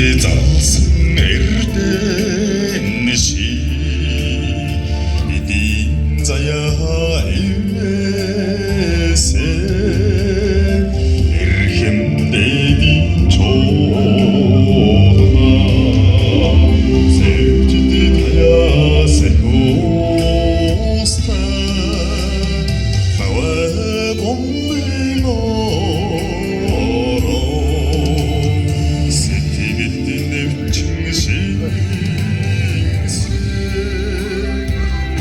Sevcidi dalsın erden şiidin zaya evese erhem dedin çoğuna sevcidi daya sehusta mava bombin oro setigildin evçin şiise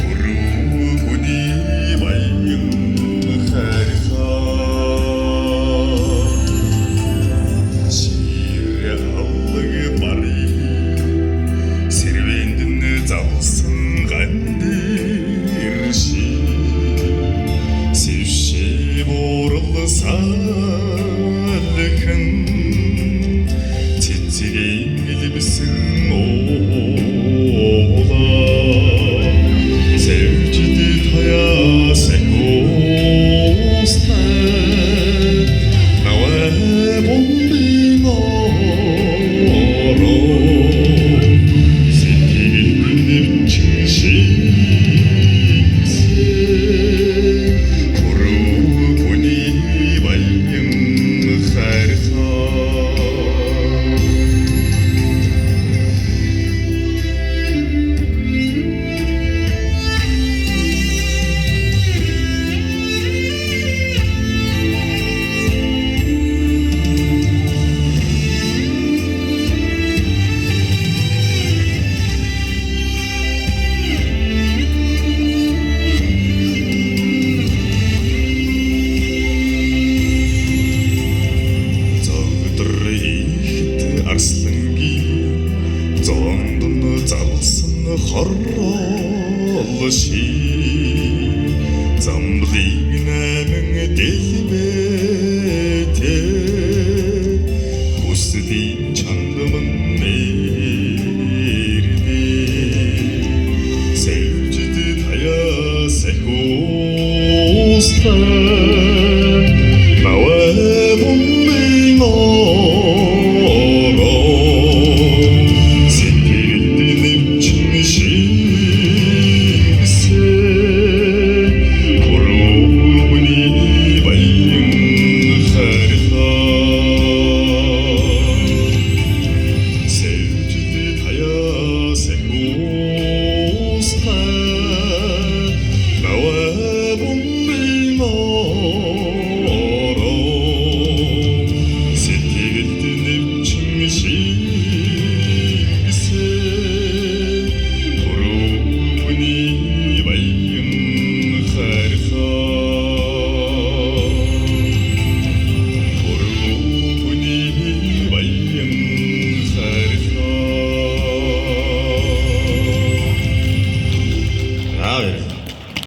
kuruguni bayın harika şiire allığı bari serüvendin dalsın gandir şi sevşe borullu salkın titreyin gilibsin oğla sevcidi taya sekosta nava bombin oro setigildin evçin şiise kuruguni bayın harika Арсланги зондон залсан хорол ши замрыг намын дэлбэтэй хүсдийн чандман нэрдэ sevcidi taya sehusta nava bombin oro setigildin evçin şiise kuruguni bayın harika sevcidi taya sehusta nava bombin oro